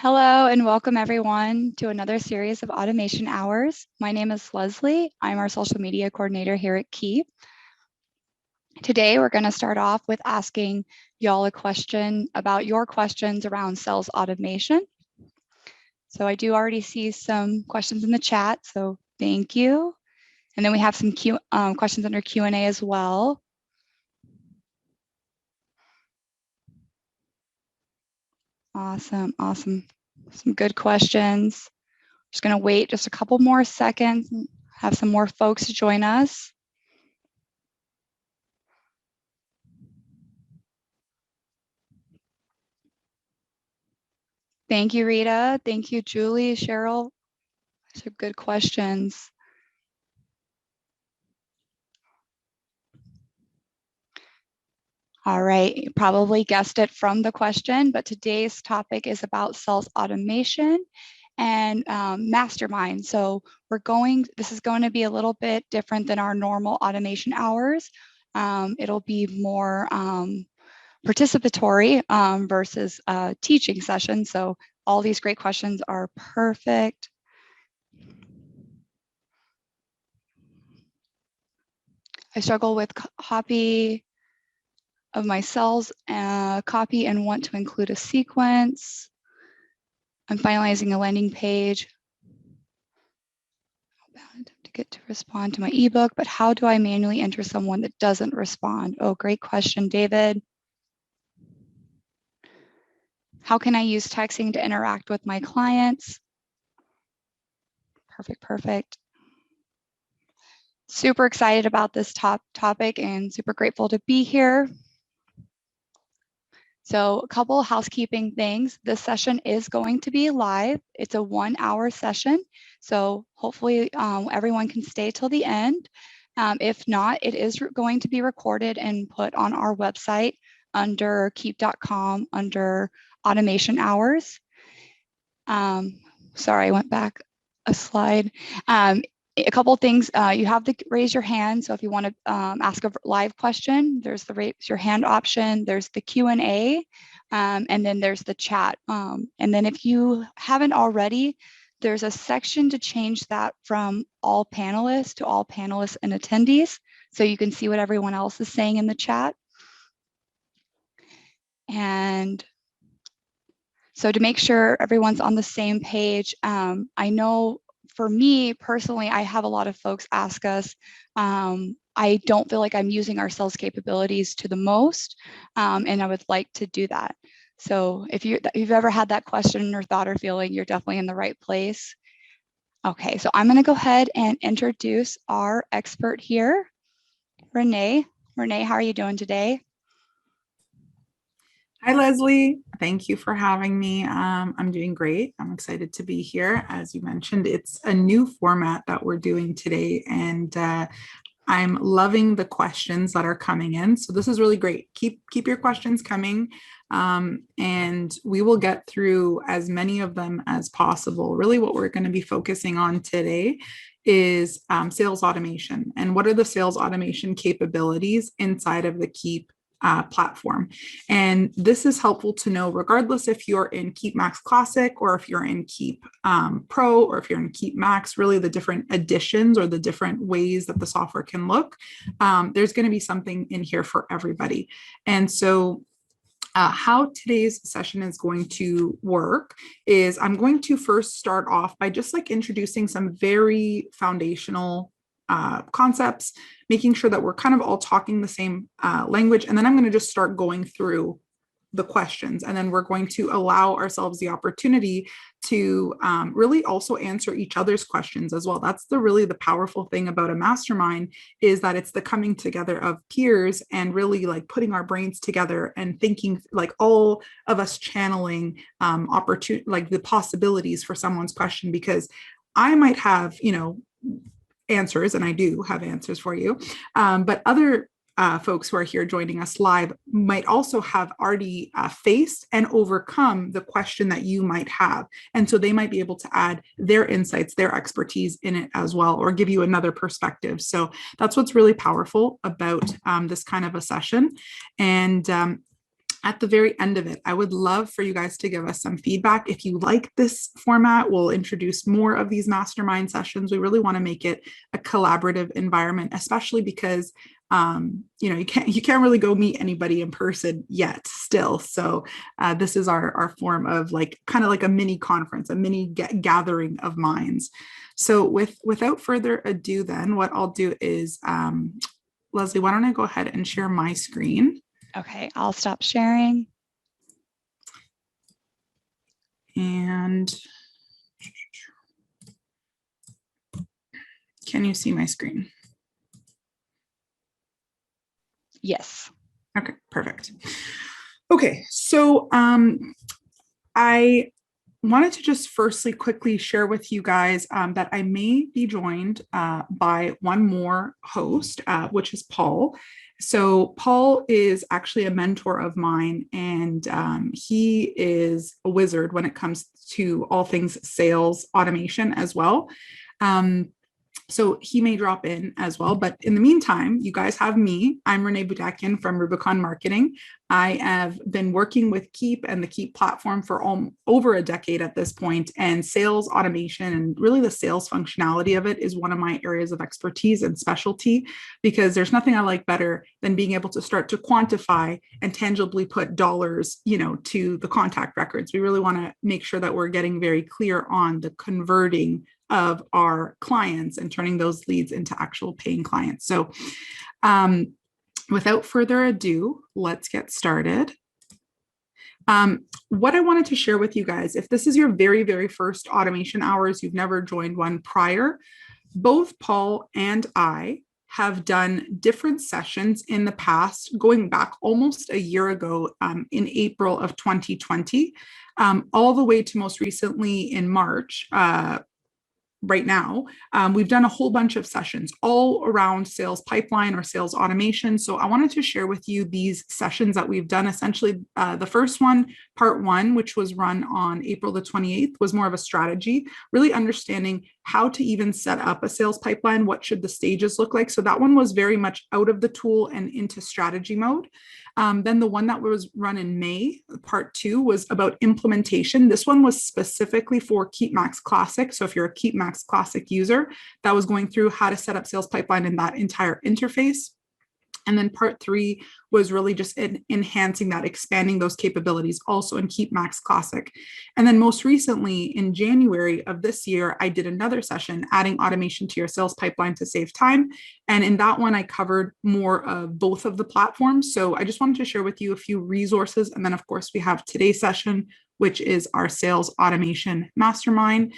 Hello and welcome everyone to another series of automation hours. My name is Leslie. I'm our social media coordinator here at Keep. Today, we're going to start off with asking y'all a question about your questions around sales automation. So I do already see some questions in the chat, so thank you. And then we have some questions under Q&A as well. Awesome. Some good questions. Just going to wait just a couple more seconds and have some more folks join us. Thank you, Rita. Thank you, Julie, Cheryl. Those are good questions. All right, you probably guessed it from the question, but today's topic is about sales automation and Mastermind. So this is going to be a little bit different than our normal automation hours. It'll be more participatory versus a teaching session. So all these great questions are perfect. I struggle with copy of my sales copy and want to include a sequence. I'm finalizing a landing page to get to respond to my ebook, but how do I manually enter someone that doesn't respond? Oh, great question, David. How can I use texting to interact with my clients? Perfect. Super excited about this topic and super grateful to be here. So a couple of housekeeping things. This session is going to be live. It's a 1-hour session. So hopefully everyone can stay till the end. If not, it is going to be recorded and put on our website under keep.com under automation hours. Sorry, I went back a slide. A couple things, you have to raise your hand. So if you want to ask a live question, there's the raise your hand option, there's the Q&A, and then there's the chat. And then if you haven't already, there's a section to change that from all panelists to all panelists and attendees. So you can see what everyone else is saying in the chat. And so to make sure everyone's on the same page, I know for me personally, I have a lot of folks ask us, I don't feel like I'm using our sales capabilities to the most, and I would like to do that. So if you've ever had that question or thought or feeling, you're definitely in the right place. Okay, so I'm going to go ahead and introduce our expert here, Renee. Renee, how are you doing today? Hi, Leslie. Thank you for having me. I'm doing great. I'm excited to be here. As you mentioned, it's a new format that we're doing today, and I'm loving the questions that are coming in. So this is really great. Keep your questions coming, and we will get through as many of them as possible. Really, what we're going to be focusing on today is sales automation, and what are the sales automation capabilities inside of the Keep platform. And this is helpful to know regardless if you're in Keep Max Classic or if you're in Keep Pro or if you're in Keep Max, really the different additions or the different ways that the software can look. There's going to be something in here for everybody. And so how today's session is going to work is I'm going to first start off by just like introducing some very foundational concepts, making sure that we're kind of all talking the same language. And then I'm going to just start going through the questions. And then we're going to allow ourselves the opportunity to really also answer each other's questions as well. That's really the powerful thing about a mastermind, is that it's the coming together of peers and really like putting our brains together and thinking, like all of us channeling opportunity, like the possibilities for someone's question, because I might have, answers, and I do have answers for you, but other folks who are here joining us live might also have already faced and overcome the question that you might have. And so they might be able to add their insights, their expertise in it as well, or give you another perspective. So that's what's really powerful about this kind of a session. And at the very end of it, I would love for you guys to give us some feedback. If you like this format, we'll introduce more of these mastermind sessions. We really want to make it a collaborative environment, especially because you can't really go meet anybody in person yet still. So this is our form of kind of like a mini conference, a mini gathering of minds. So without further ado, then what I'll do is, Leslie, why don't I go ahead and share my screen? Okay, I'll stop sharing. And can you see my screen? Yes. Okay, perfect. Okay, so I wanted to just firstly quickly share with you guys that I may be joined by one more host, which is Paul. So Paul is actually a mentor of mine, and he is a wizard when it comes to all things sales automation as well. So he may drop in as well. But in the meantime, you guys have me. I'm Renee Budakian from Rubicon Marketing. I have been working with Keep and the Keep platform for over a decade at this point, and sales automation and really the sales functionality of it is one of my areas of expertise and specialty, because there's nothing I like better than being able to start to quantify and tangibly put dollars, to the contact records. We really want to make sure that we're getting very clear on the converting of our clients and turning those leads into actual paying clients. So without further ado, let's get started. What I wanted to share with you guys, if this is your very, very first automation hours, you've never joined one prior, both Paul and I have done different sessions in the past, going back almost a year ago in April of 2020, all the way to most recently in March. Right now, we've done a whole bunch of sessions all around sales pipeline or sales automation. So I wanted to share with you these sessions that we've done. Essentially, the first one, part one, which was run on April the 28th, was more of a strategy, really understanding how to even set up a sales pipeline. What should the stages look like? So that one was very much out of the tool and into strategy mode. Then the one that was run in May, part two, was about implementation. This one was specifically for Keep Max Classic. So if you're a Keep Max Classic user, that was going through how to set up sales pipeline in that entire interface. And then part three was really just enhancing that, expanding those capabilities also in Keep Max Classic. And then most recently in January of this year, I did another session adding automation to your sales pipeline to save time. And in that one, I covered more of both of the platforms. So I just wanted to share with you a few resources. And then of course we have today's session, which is our sales automation mastermind.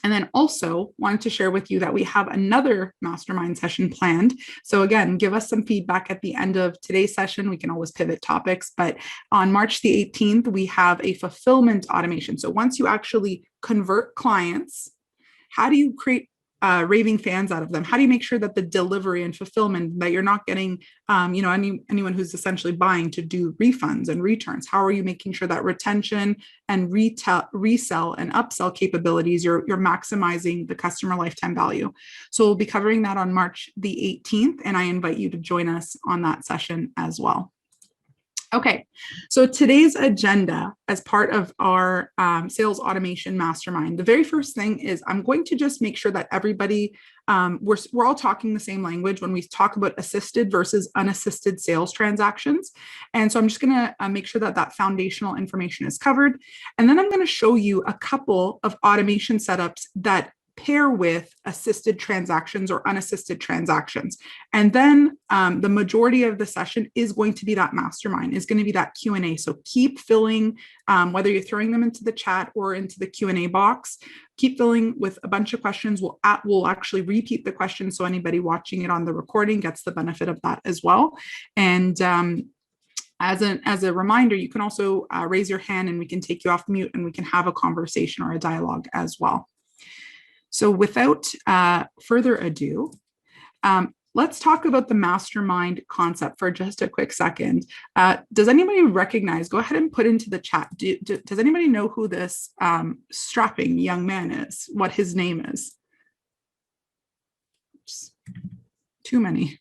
And then also wanted to share with you that we have another mastermind session planned. So again, give us some feedback at the end of today's session. We can always pivot topics, but on March the 18th, we have a fulfillment automation. So once you actually convert clients, how do you create raving fans out of them? How do you make sure that the delivery and fulfillment, that you're not getting, anyone who's essentially buying to do refunds and returns? How are you making sure that retention and resell and upsell capabilities, you're maximizing the customer lifetime value? So we'll be covering that on March the 18th, and I invite you to join us on that session as well. Okay, so today's agenda as part of our sales automation mastermind, the very first thing is I'm going to just make sure that everybody, we're all talking the same language when we talk about assisted versus unassisted sales transactions. And so I'm just going to make sure that that foundational information is covered. And then I'm going to show you a couple of automation setups that pair with assisted transactions or unassisted transactions. And then the majority of the session is going to be that mastermind, is going to be that Q&A. So keep filling, whether you're throwing them into the chat or into the Q&A box, keep filling with a bunch of questions. We'll actually repeat the questions, so anybody watching it on the recording gets the benefit of that as well. And as a reminder, you can also raise your hand and we can take you off mute and we can have a conversation or a dialogue as well. So without further ado, let's talk about the mastermind concept for just a quick second. Does anybody recognize, go ahead and put into the chat, does anybody know who this strapping young man is, what his name is? Oops. Too many.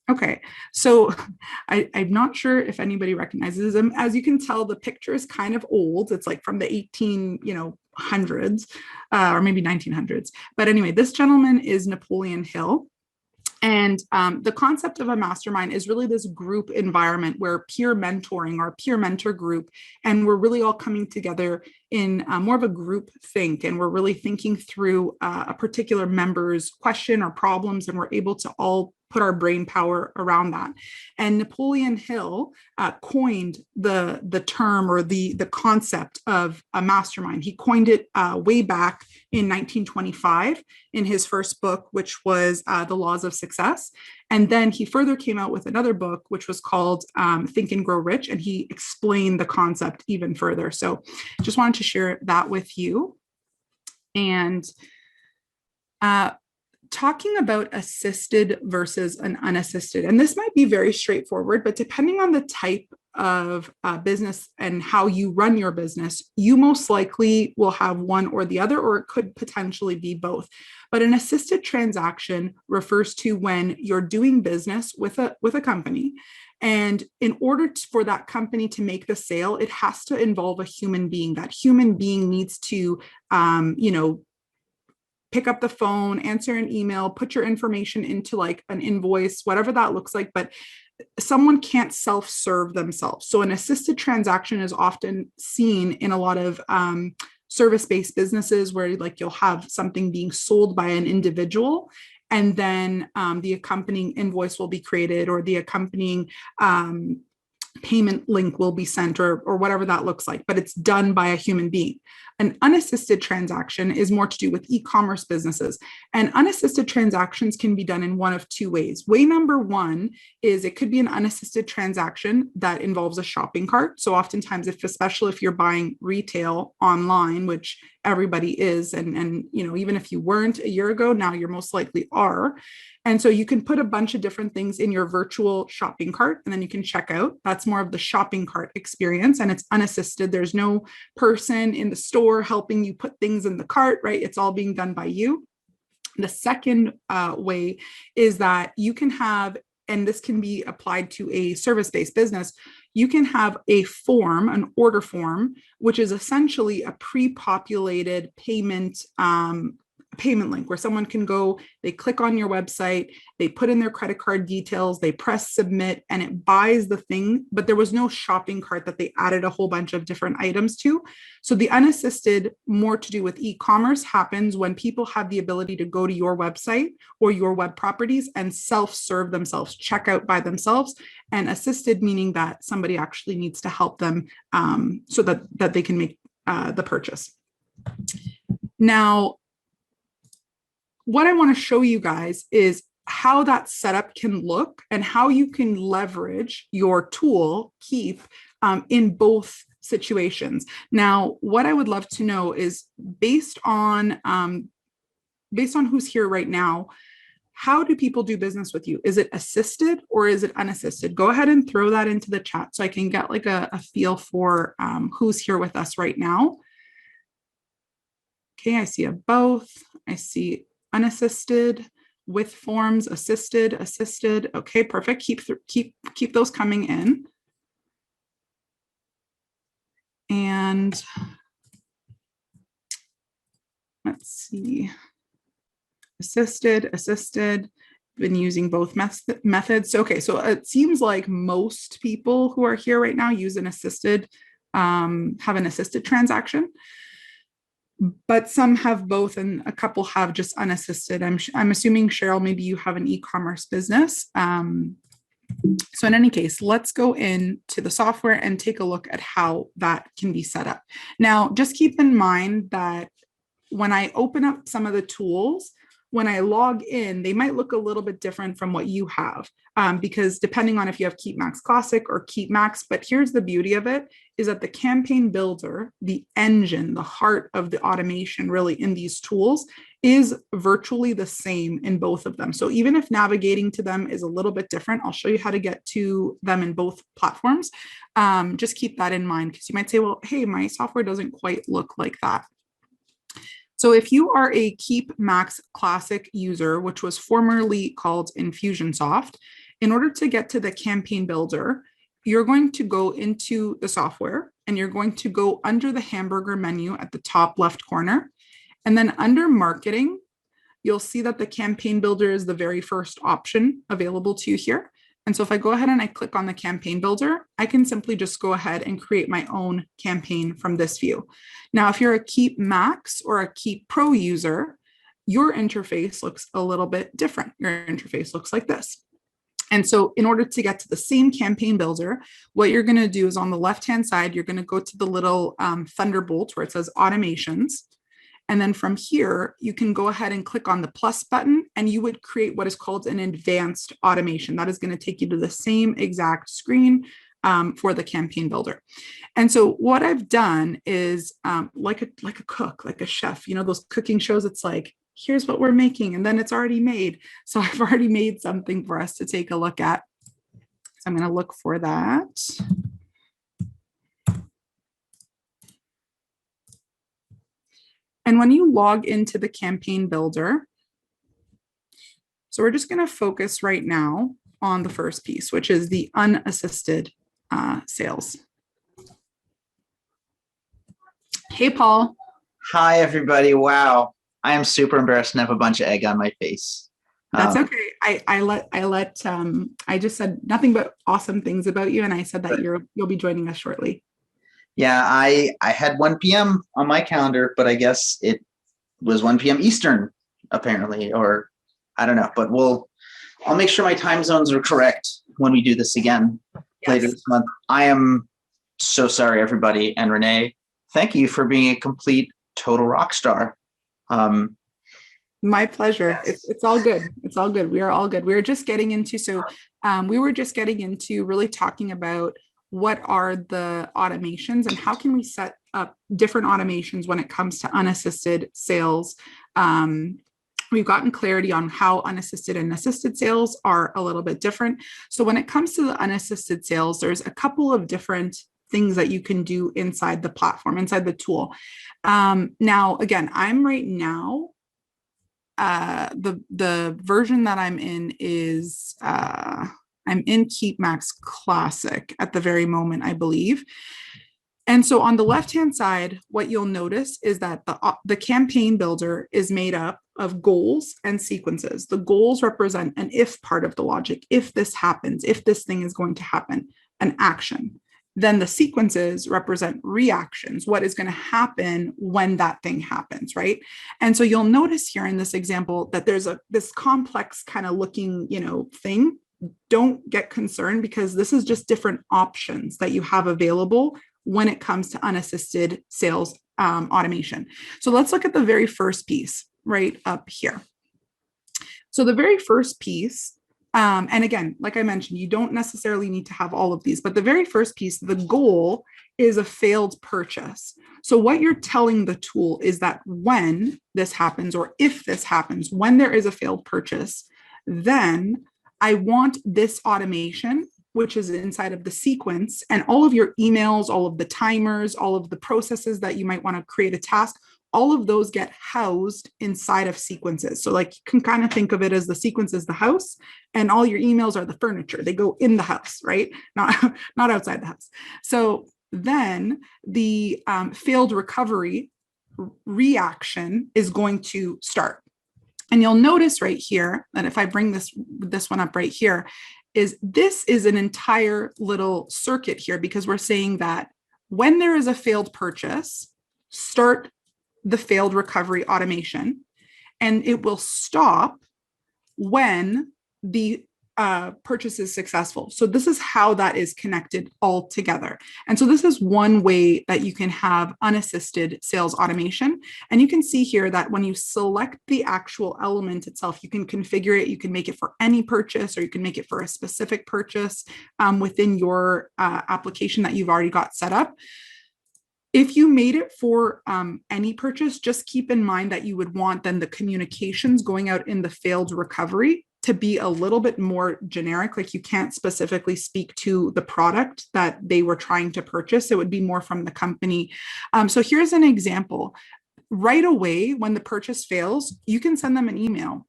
Okay, so I'm not sure if anybody recognizes him. As you can tell, the picture is kind of old. It's like from the 1800s, or maybe 1900s. But anyway, this gentleman is Napoleon Hill. And the concept of a mastermind is really this group environment where peer mentoring or peer mentor group, and we're really all coming together in more of a group think, and we're really thinking through a particular member's question or problems, and we're able to all put our brain power around that. And Napoleon Hill coined the term or the concept of a mastermind. He coined it way back in 1925 in his first book, which was The Laws of Success. And then he further came out with another book, which was called Think and Grow Rich. And he explained the concept even further. So just wanted to share that with you. And talking about assisted versus an unassisted, and this might be very straightforward, but depending on the type of business and how you run your business, you most likely will have one or the other, or it could potentially be both. But an assisted transaction refers to when you're doing business with a company, and in order for that company to make the sale, it has to involve a human being. That human being needs to, pick up the phone, answer an email, put your information into like an invoice, whatever that looks like, but someone can't self-serve themselves. So an assisted transaction is often seen in a lot of service-based businesses where like you'll have something being sold by an individual, and then the accompanying invoice will be created, or the accompanying payment link will be sent, or whatever that looks like, but it's done by a human being. An unassisted transaction is more to do with e-commerce businesses, and unassisted transactions can be done in one of two ways. Way number one is it could be an unassisted transaction that involves a shopping cart. So oftentimes, especially if you're buying retail online, which everybody is, and even if you weren't a year ago, now you're most likely are. And so you can put a bunch of different things in your virtual shopping cart, and then you can check out. That's more of the shopping cart experience, and it's unassisted. There's no person in the store helping you put things in the cart, right? It's all being done by you. The second way is that you can have, and this can be applied to a service-based business, you can have a form, an order form, which is essentially a pre-populated payment link where someone can go, they click on your website, they put in their credit card details, they press submit, and it buys the thing, but there was no shopping cart that they added a whole bunch of different items to. So the unassisted, more to do with e-commerce, happens when people have the ability to go to your website or your web properties and self-serve themselves, check out by themselves, and assisted meaning that somebody actually needs to help them so that they can make the purchase. Now, what I want to show you guys is how that setup can look and how you can leverage your tool, Keep, in both situations. Now, what I would love to know is based on who's here right now, how do people do business with you? Is it assisted or is it unassisted? Go ahead and throw that into the chat so I can get like a feel for who's here with us right now. Okay, I see a both. I see unassisted, with forms, assisted. Okay, perfect. Keep those coming in. And let's see. Assisted. Been using both methods. Okay, so it seems like most people who are here right now use an assisted, have an assisted transaction. But some have both, and a couple have just unassisted. I'm assuming, Cheryl, maybe you have an e-commerce business. So in any case, let's go into the software and take a look at how that can be set up. Now, just keep in mind that when I open up some of the tools, when I log in, they might look a little bit different from what you have, because depending on if you have Keep Max Classic or Keep Max, but here's the beauty of it, is that the campaign builder, the engine, the heart of the automation really in these tools is virtually the same in both of them. So even if navigating to them is a little bit different, I'll show you how to get to them in both platforms. Just keep that in mind, because you might say, well, hey, my software doesn't quite look like that. So if you are a Keep Max Classic user, which was formerly called Infusionsoft, In order to get to the campaign builder, you're going to go into the software and you're going to go under the hamburger menu at the top left corner. And then under marketing, you'll see that the campaign builder is the very first option available to you here. And so if I go ahead and I click on the campaign builder, I can simply just go ahead and create my own campaign from this view. Now, if you're a Keep Max or a Keep Pro user, your interface looks a little bit different. Your interface looks like this. And so in order to get to the same campaign builder, what you're going to do is on the left-hand side, you're going to go to the little thunderbolt where it says automations. And then from here, you can go ahead and click on the plus button and you would create what is called an advanced automation. That is going to take you to the same exact screen for the campaign builder. And so what I've done is like a cook, like a chef, you know, those cooking shows, it's like, here's what we're making, and then it's already made. So I've already made something for us to take a look at. So I'm going to look for that. And when you log into the campaign builder, so we're just going to focus right now on the first piece, which is the unassisted sales. Hey, Paul. Hi, everybody. Wow. I am super embarrassed and have a bunch of egg on my face. That's okay. I just said nothing but awesome things about you. And I said that you'll be joining us shortly. Yeah, I had 1 p.m. on my calendar, but I guess it was 1 p.m. Eastern, apparently, or I don't know, but I'll make sure my time zones are correct when we do this again later this month. I am so sorry, everybody. And Renee, thank you for being a complete total rock star. My pleasure. It's all good. It's all good. We are all good. We were just getting into, really talking about what are the automations and how can we set up different automations when it comes to unassisted sales. We've gotten clarity on how unassisted and assisted sales are a little bit different. So when it comes to the unassisted sales, there's a couple of different things that you can do inside the platform, inside the tool. Now, again, I'm right now, the version that I'm in is, I'm in Keep Max Classic at the very moment, I believe. And so on the left-hand side, what you'll notice is that the campaign builder is made up of goals and sequences. The goals represent an if part of the logic. If this happens, if this thing is going to happen, an action. Then the sequences represent reactions, what is going to happen when that thing happens, right? And so you'll notice here in this example that there's this complex kind of looking, thing. Don't get concerned because this is just different options that you have available when it comes to unassisted sales automation. So let's look at the very first piece right up here. So the very first piece, and again, like I mentioned, you don't necessarily need to have all of these, but the very first piece, the goal is a failed purchase. So what you're telling the tool is that when this happens, or if this happens, when there is a failed purchase, then I want this automation, which is inside of the sequence, and all of your emails, all of the timers, all of the processes that you might want to create a task, all of those get housed inside of sequences. So like you can kind of think of it as the sequence is the house and all your emails are the furniture. They go in the house, right? Not outside the house. So then the failed recovery reaction is going to start. And you'll notice right here that if I bring this one up right here, this is an entire little circuit here because we're saying that when there is a failed purchase, start the failed recovery automation, and it will stop when the purchase is successful. So this is how that is connected all together. And so this is one way that you can have unassisted sales automation. And you can see here that when you select the actual element itself, you can configure it. You can make it for any purchase, or you can make it for a specific purchase within your application that you've already got set up. If you made it for any purchase, just keep in mind that you would want then the communications going out in the failed recovery to be a little bit more generic. Like you can't specifically speak to the product that they were trying to purchase. It would be more from the company. So here's an example. Right away, when the purchase fails, you can send them an email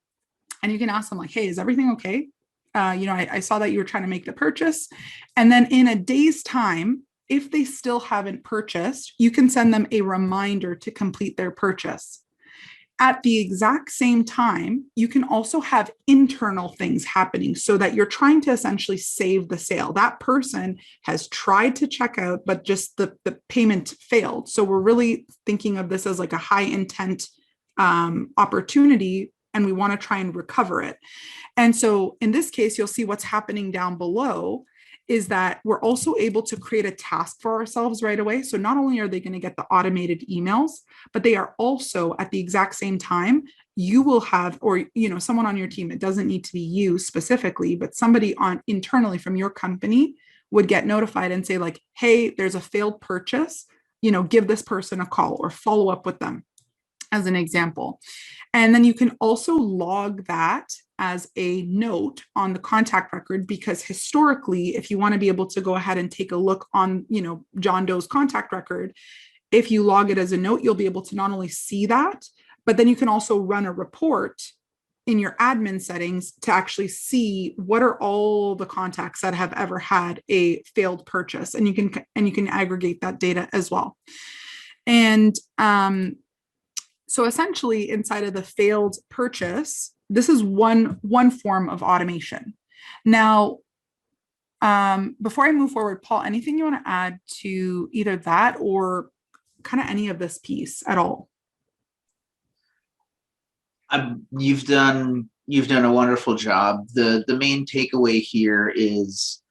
and you can ask them like, hey, is everything okay? I saw that you were trying to make the purchase. And then in a day's time, if they still haven't purchased, you can send them a reminder to complete their purchase. At the exact same time, you can also have internal things happening so that you're trying to essentially save the sale. That person has tried to check out, but just the payment failed. So we're really thinking of this as like a high intent opportunity, and we want to try and recover it. And so in this case, you'll see what's happening down below is that we're also able to create a task for ourselves right away. So not only are they going to get the automated emails, but they are also at the exact same time, you will have, or, someone on your team, it doesn't need to be you specifically, but somebody on internally from your company would get notified and say like, hey, there's a failed purchase, give this person a call or follow up with them, as an example. And then you can also log that as a note on the contact record, because historically, if you want to be able to go ahead and take a look on, John Doe's contact record, if you log it as a note, you'll be able to not only see that, but then you can also run a report in your admin settings to actually see what are all the contacts that have ever had a failed purchase. And you can aggregate that data as well. And, so essentially inside of the failed purchase, this is one form of automation. Now, before I move forward, Paul, anything you want to add to either that or kind of any of this piece at all? You've done a wonderful job. The main takeaway here is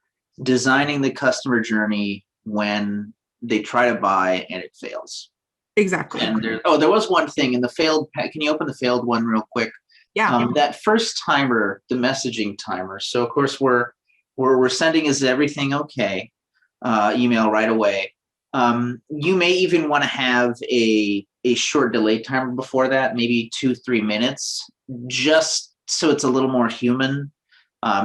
designing the customer journey when they try to buy and it fails. Exactly. And there was one thing in the failed. Can you open the failed one real quick? Yeah. That first timer, the messaging timer. So of course we're sending is everything okay? Email right away. You may even want to have a short delay timer before that, maybe 2-3 minutes, just so it's a little more human.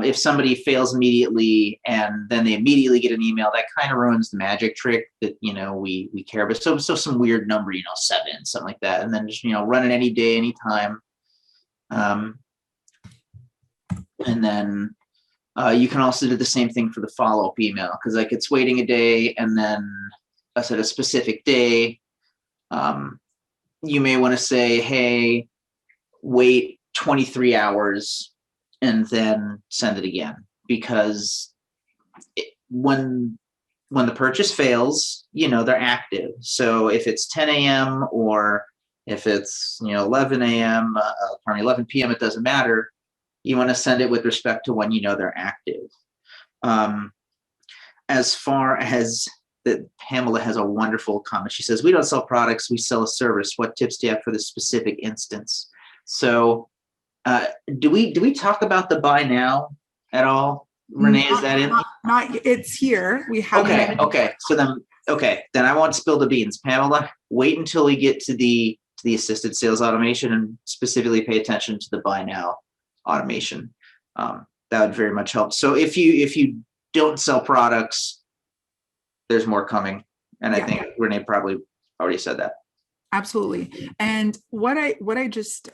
If somebody fails immediately and then they immediately get an email, that kind of ruins the magic trick that, we care about. So some weird number, 7, something like that. And then just, run it any day, anytime. And then you can also do the same thing for the follow-up email, because like it's waiting a day and then I said a specific day. You may want to say, hey, wait 23 hours and then send it again, because when the purchase fails, they're active. So if it's 10 a.m. or if it's 11 a.m., 11 p.m., it doesn't matter. You want to send it with respect to when they're active. As far as that, Pamela has a wonderful comment. She says, "We don't sell products; we sell a service. What tips do you have for this specific instance?" So. Do we talk about the buy now at all? Renee, is that in? Not it's here. We have. Okay. So then I won't spill the beans. Pamela, wait until we get to the assisted sales automation and specifically pay attention to the buy now automation. That would very much help. So if you don't sell products, there's more coming. And I think Renee probably already said that. Absolutely. And what I just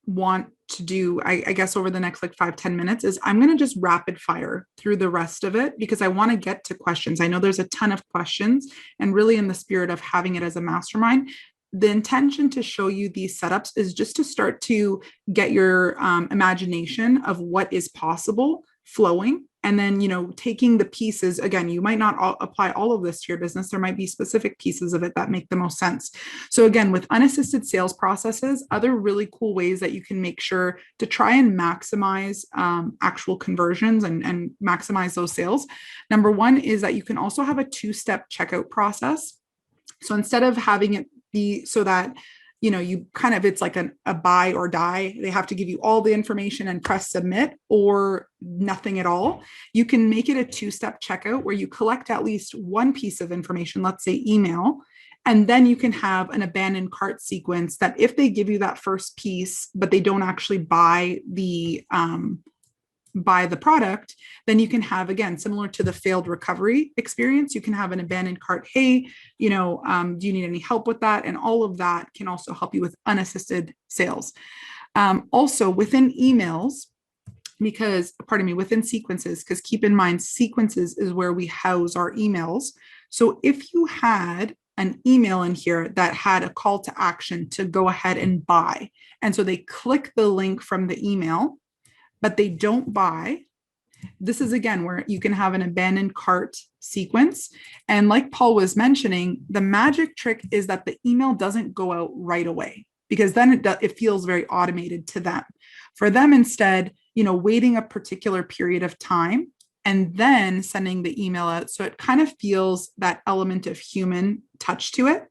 want to do, I guess over the next like 5-10 minutes, is I'm going to just rapid fire through the rest of it, because I want to get to questions. I know there's a ton of questions, and really in the spirit of having it as a mastermind, the intention to show you these setups is just to start to get your imagination of what is possible flowing. And then, taking the pieces, again, you might not apply all of this to your business. There might be specific pieces of it that make the most sense. So again, with unassisted sales processes, other really cool ways that you can make sure to try and maximize actual conversions and maximize those sales. Number one is that you can also have a 2-step checkout process. So instead of having it be so that you kind of, it's like a buy or die. They have to give you all the information and press submit, or nothing at all. You can make it a 2-step checkout where you collect at least one piece of information, let's say email, and then you can have an abandoned cart sequence that if they give you that first piece, but they don't actually buy the product, then you can have, again, similar to the failed recovery experience, you can have an abandoned cart. Hey, do you need any help with that? And all of that can also help you with unassisted sales. Also within emails, because, pardon me, within sequences, because keep in mind, sequences is where we house our emails. So if you had an email in here that had a call to action to go ahead and buy, and so they click the link from the email, but they don't buy, this is again where you can have an abandoned cart sequence. And like Paul was mentioning, the magic trick is that the email doesn't go out right away, because then it feels very automated to them. For them, instead, waiting a particular period of time and then sending the email out. So it kind of feels that element of human touch to it.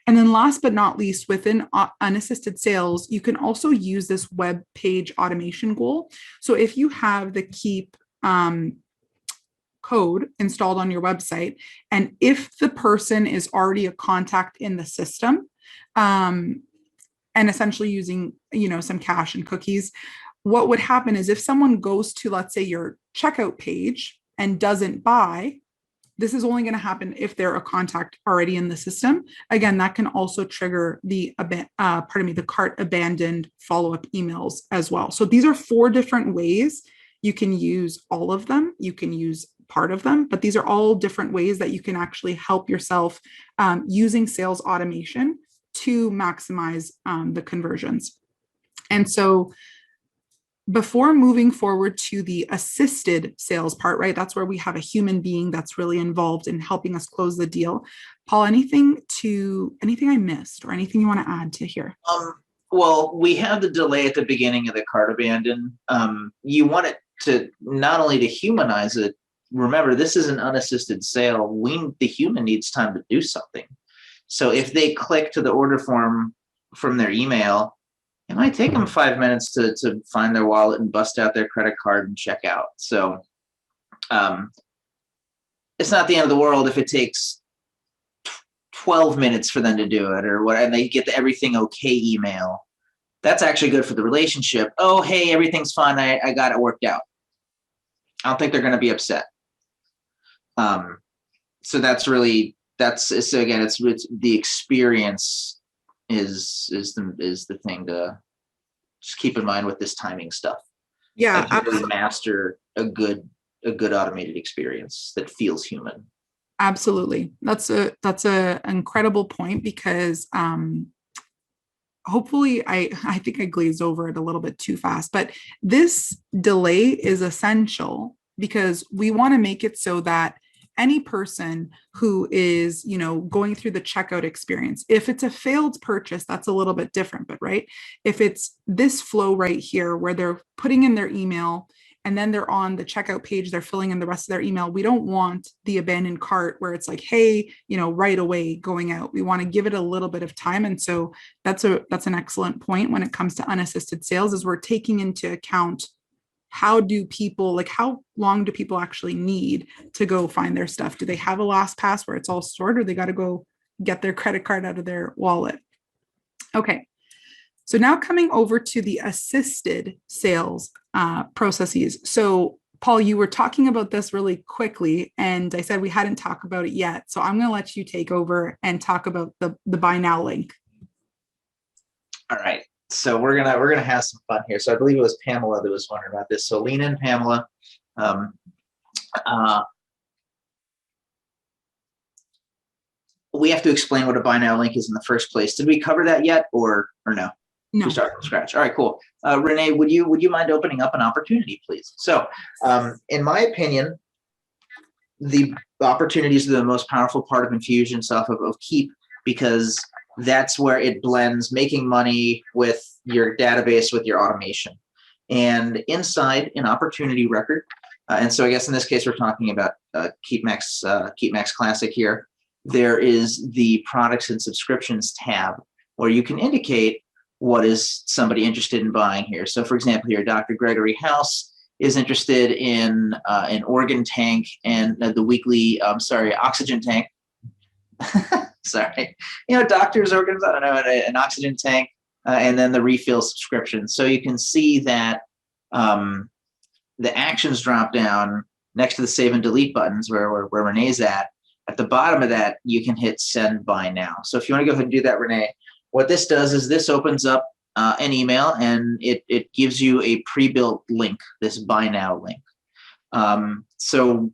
And then last but not least, within unassisted sales, you can also use this web page automation goal. So if you have the Keep code installed on your website, and if the person is already a contact in the system, and essentially using, some cache and cookies, what would happen is if someone goes to, let's say, your checkout page and doesn't buy, this is only going to happen if they're a contact already in the system. Again, that can also trigger the cart abandoned follow-up emails as well. So these are 4 different ways. You can use all of them. You can use part of them, but these are all different ways that you can actually help yourself using sales automation to maximize the conversions. And so before moving forward to the assisted sales part, right? That's where we have a human being that's really involved in helping us close the deal. Paul, anything I missed or anything you want to add to here? Well, we have the delay at the beginning of the cart abandon. You want it to not only to humanize it. Remember, this is an unassisted sale. The human needs time to do something. So if they click to the order form from their email, it might take them 5 minutes to find their wallet and bust out their credit card and check out. So it's not the end of the world if it takes 12 minutes for them to do it or what, and they get the everything okay email. That's actually good for the relationship. Oh, hey, everything's fine. I got it worked out. I don't think they're going to be upset. So again, it's the experience is the thing to just keep in mind with this timing stuff. Yeah, like really master a good automated experience that feels human. Absolutely. That's a incredible point, because hopefully I think I glazed over it a little bit too fast, but this delay is essential because we want to make it so that any person who is, going through the checkout experience, if it's a failed purchase, that's a little bit different, but right. If it's this flow right here, where they're putting in their email and then they're on the checkout page, they're filling in the rest of their email. We don't want the abandoned cart where it's like, hey, right away going out. We want to give it a little bit of time. And so that's an excellent point when it comes to unassisted sales, is we're taking into account how long do people actually need to go find their stuff? Do they have a last pass where it's all stored, or they got to go get their credit card out of their wallet? Okay. So now coming over to the assisted sales processes. So Paul, you were talking about this really quickly, and I said we hadn't talked about it yet. So I'm going to let you take over and talk about the buy now link. All right. So we're gonna have some fun here. So I believe it was Pamela that was wondering about this. So lean in, Pamela. We have to explain what a buy now link is in the first place. Did we cover that yet, or no? No. We start from scratch. All right, cool. Renee, would you mind opening up an opportunity, please? So, in my opinion, the opportunities are the most powerful part of Infusionsoft of Keep, because that's where it blends making money with your database, with your automation. And inside an opportunity record, and so I guess in this case, we're talking about KeepMax Classic here. There is the products and subscriptions tab where you can indicate what is somebody interested in buying here. So for example, here, Dr. Gregory House is interested in an organ tank and the weekly, oxygen tank. Sorry, doctors' organs, I don't know, an oxygen tank, and then the refill subscription. So you can see that the actions drop down next to the save and delete buttons where Renee's at. At the bottom of that, you can hit send buy now. So if you want to go ahead and do that, Renee, what this does is this opens up an email, and it gives you a pre-built link, this buy now link. So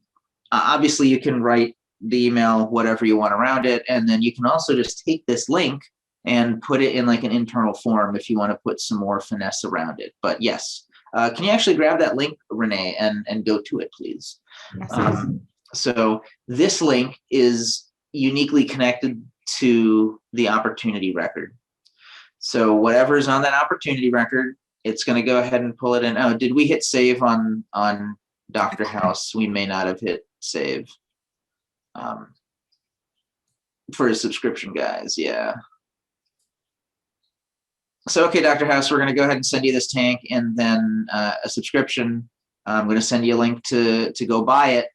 obviously you can write the email whatever you want around it, and then you can also just take this link and put it in like an internal form if you want to put some more finesse around it. But yes, can you actually grab that link, Renee, and go to it, please? Yes. So this link is uniquely connected to the opportunity record. So whatever's on that opportunity record, it's going to go ahead and pull it in. Oh, did we hit save on Dr. House? We may not have hit save for his subscription, guys. Yeah. So, okay, Dr. House, we're going to go ahead and send you this tank and then a subscription. I'm going to send you a link to go buy it.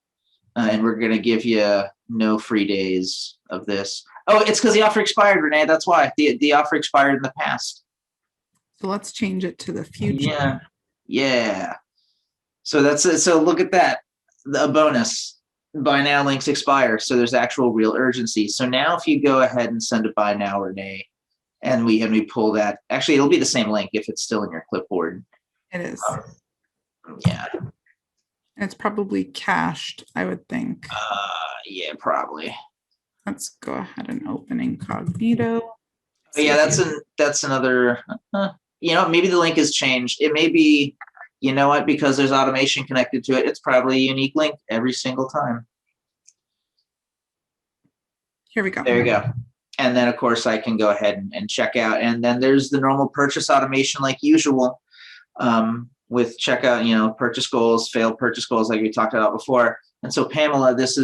And we're going to give you no free days of this. Oh, it's because the offer expired, Renee. That's why the offer expired in the past. So let's change it to the future. Yeah. Yeah. So that's it. So look at that. A bonus. Buy now links expire. So there's actual real urgency. So now if you go ahead and send a buy now, Renee, and we pull that, actually it'll be the same link if it's still in your clipboard. It is. Yeah. And it's probably cached, I would think. Yeah, probably. Let's go ahead and open incognito. But yeah, that's another, maybe the link has changed. It may be, you know what, because there's automation connected to it, it's probably a unique link every single time. Here we go. There you go. And then, of course, I can go ahead and check out. And then there's the normal purchase automation like usual with checkout, purchase goals, failed purchase goals like we talked about before. And so, Pamela, so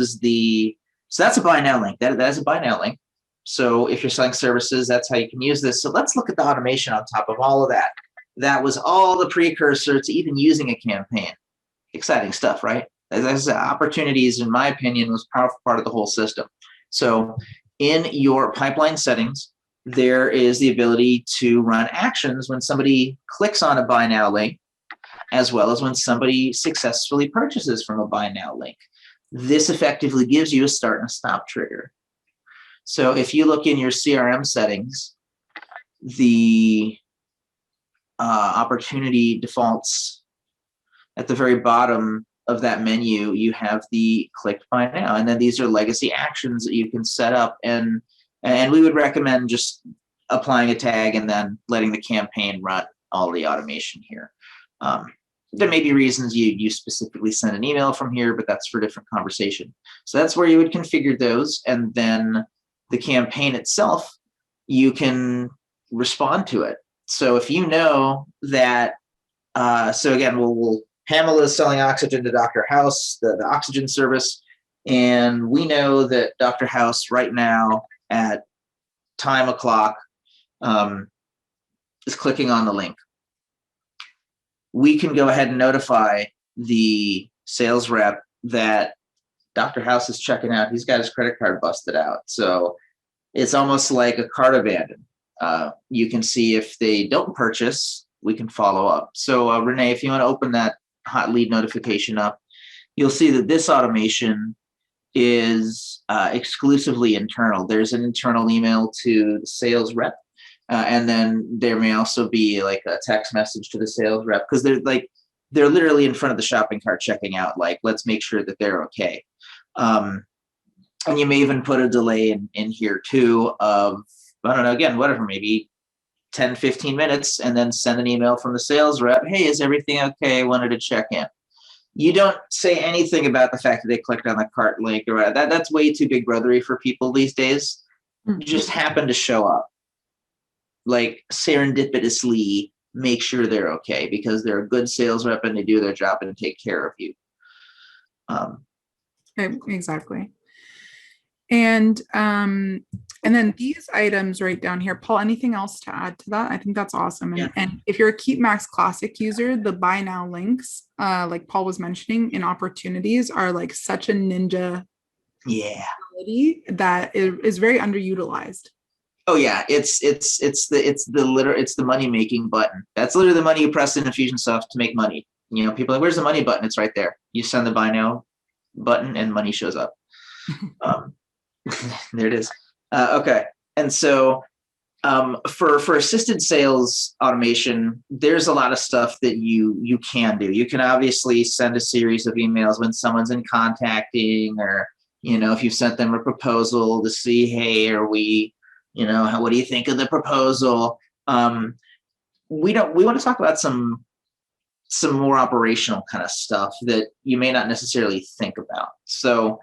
that's a buy now link. That is a buy now link. So if you're selling services, that's how you can use this. So let's look at the automation on top of all of that. That was all the precursor to even using a campaign. Exciting stuff, right? As opportunities, in my opinion, was a powerful part of the whole system. So in your pipeline settings, there is the ability to run actions when somebody clicks on a buy now link, as well as when somebody successfully purchases from a buy now link. This effectively gives you a start and a stop trigger. So if you look in your CRM settings, the opportunity defaults at the very bottom of that menu, you have the click buy now, and then these are legacy actions that you can set up, and we would recommend just applying a tag and then letting the campaign run all the automation here. There may be reasons you specifically send an email from here, but that's for a different conversation. So that's where you would configure those, and then the campaign itself, you can respond to it. So if you know that, so again, Pamela is selling oxygen to Dr. House, the oxygen service, and we know that Dr. House right now at time o'clock is clicking on the link. We can go ahead and notify the sales rep that Dr. House is checking out. He's got his credit card busted out. So it's almost like a cart abandon. You can see if they don't purchase, we can follow up. So Renee, if you want to open that hot lead notification up, you'll see that this automation is exclusively internal. There's an internal email to the sales rep. And then there may also be like a text message to the sales rep, because they're literally in front of the shopping cart checking out, like, let's make sure that they're okay. And you may even put a delay in here too of, I don't know, again, whatever, maybe 10, 15 minutes, and then send an email from the sales rep. Hey, is everything okay? I wanted to check in. You don't say anything about the fact that they clicked on the cart link or whatever. That's way too big brothery for people these days. You just happen to show up, like serendipitously make sure they're okay, because they're a good sales rep and they do their job and take care of you. Exactly. And then these items right down here, Paul, anything else to add to that? I think that's awesome. And if you're a Keep Max Classic user, the buy now links, like Paul was mentioning, in opportunities are like such a ninja ability that is very underutilized. Oh yeah, it's the money making button. That's literally the money you press in Infusionsoft to make money. People are like, where's the money button? It's right there. You send the buy now button and money shows up. There it is. Okay. And so For assisted sales automation, there's a lot of stuff that you can do. You can obviously send a series of emails when someone's in contacting, or if you've sent them a proposal to see, hey, are we, what do you think of the proposal? We want to talk about some more operational kind of stuff that you may not necessarily think about. So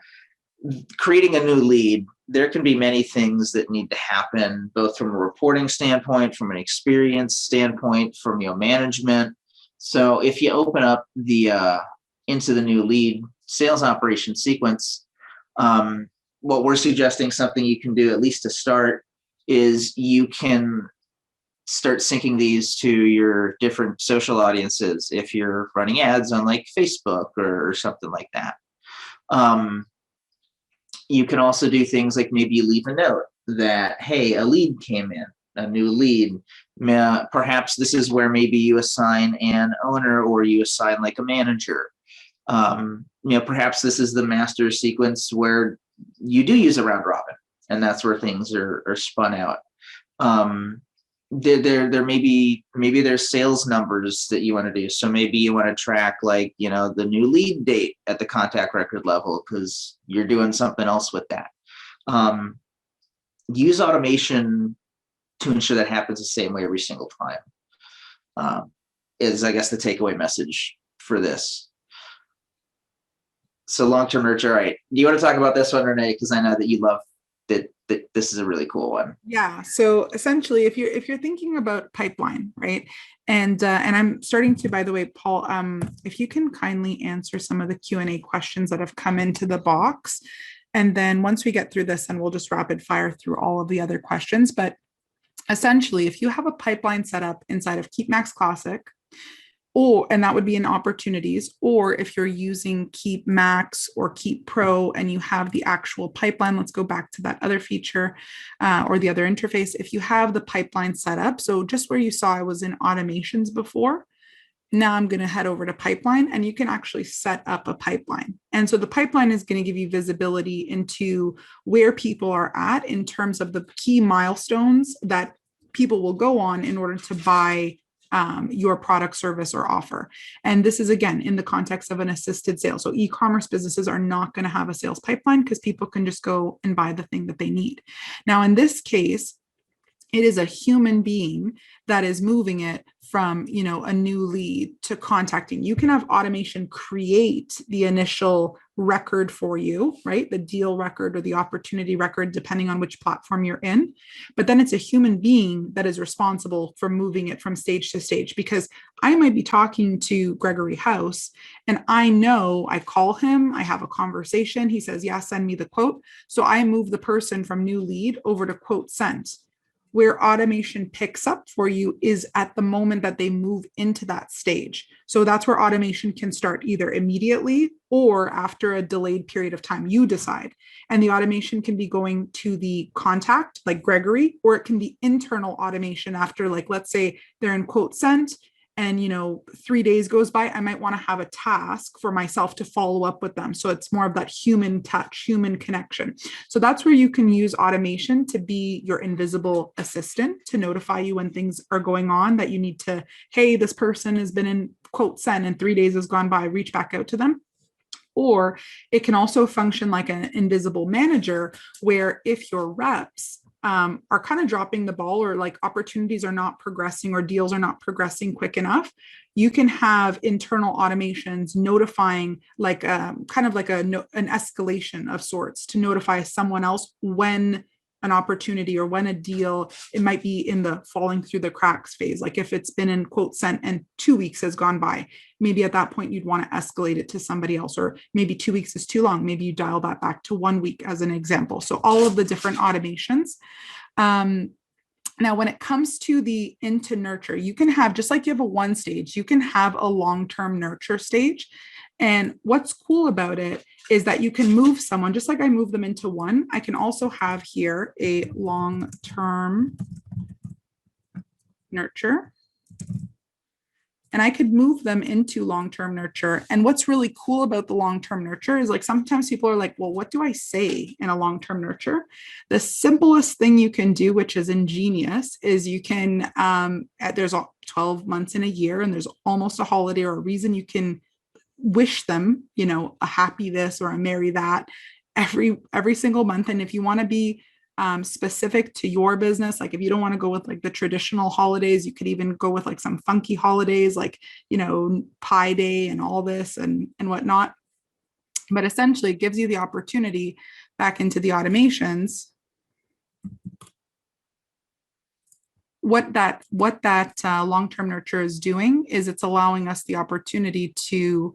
creating a new lead, there can be many things that need to happen, both from a reporting standpoint, from an experience standpoint, from management. So if you open up the into the new lead sales operation sequence, what we're suggesting, something you can do at least to start, is you can start syncing these to your different social audiences if you're running ads on like Facebook or something like that. You can also do things like maybe you leave a note that, hey, a lead came in, a new lead. Perhaps this is where maybe you assign an owner or you assign like a manager. Perhaps this is the master sequence where you do use a round robin, and that's where things are spun out. There maybe there's sales numbers that you want to do. So maybe you want to track like, the new lead date at the contact record level because you're doing something else with that. Use automation to ensure that happens the same way every single time, is I guess the takeaway message for this. So long-term nurture. All right. Do you want to talk about this one, Renee? Because I know that you love that this is a really cool one. Yeah. So essentially, if you're thinking about pipeline, right? And I'm starting to, by the way, Paul, if you can kindly answer some of the Q&A questions that have come into the box. And then once we get through this, and we'll just rapid fire through all of the other questions. But essentially, if you have a pipeline set up inside of Keep Max Classic, and that would be in opportunities, or if you're using Keep Max or Keep Pro and you have the actual pipeline, let's go back to that other feature or the other interface. If you have the pipeline set up, so just where you saw I was in automations before, now I'm going to head over to pipeline, and you can actually set up a pipeline. And so the pipeline is going to give you visibility into where people are at in terms of the key milestones that people will go on in order to buy your product, service, or offer. And this is, again, in the context of an assisted sale. So e-commerce businesses are not going to have a sales pipeline because people can just go and buy the thing that they need. Now, in this case, it is a human being that is moving it from, a new lead to contacting. You can have automation create the initial record for you, right? The deal record or the opportunity record, depending on which platform you're in. But then it's a human being that is responsible for moving it from stage to stage, because I might be talking to Gregory House and I call him, I have a conversation. He says, yeah, send me the quote. So I move the person from new lead over to quote sent. Where automation picks up for you is at the moment that they move into that stage. So that's where automation can start either immediately or after a delayed period of time, you decide. And the automation can be going to the contact, like Gregory, or it can be internal automation after, like, let's say they're in quote sent, and 3 days goes by, I might want to have a task for myself to follow up with them. So it's more of that human touch, human connection. So that's where you can use automation to be your invisible assistant, to notify you when things are going on that you need to, hey, this person has been in quote sent and 3 days has gone by, reach back out to them. Or it can also function like an invisible manager, where if your reps are kind of dropping the ball, or like opportunities are not progressing or deals are not progressing quick enough, you can have internal automations notifying, like kind of like an escalation of sorts, to notify someone else when an opportunity or when a deal, it might be in the falling through the cracks phase. Like if it's been in quote sent and 2 weeks has gone by, maybe at that point you'd want to escalate it to somebody else, or maybe 2 weeks is too long. Maybe you dial that back to 1 week as an example. So all of the different automations. Now, when it comes to the into nurture, you can have, just like you have a one stage, you can have a long-term nurture stage. And what's cool about it is that you can move someone, just like I move them into one, I can also have here a long-term nurture. and I could move them into long-term nurture. And what's really cool about the long-term nurture is like sometimes people are like, well, what do I say in a long-term nurture? The simplest thing you can do, which is ingenious, is you can, there's 12 months in a year and there's almost a holiday or a reason you can wish them, you know, a happy this or a merry that every single month. And if you want to be specific to your business, like if you don't want to go with like the traditional holidays, you could even go with like some funky holidays, like, you know, Pi Day and all this and whatnot. But essentially it gives you the opportunity back into the automations. What that long-term nurture is doing is it's allowing us the opportunity to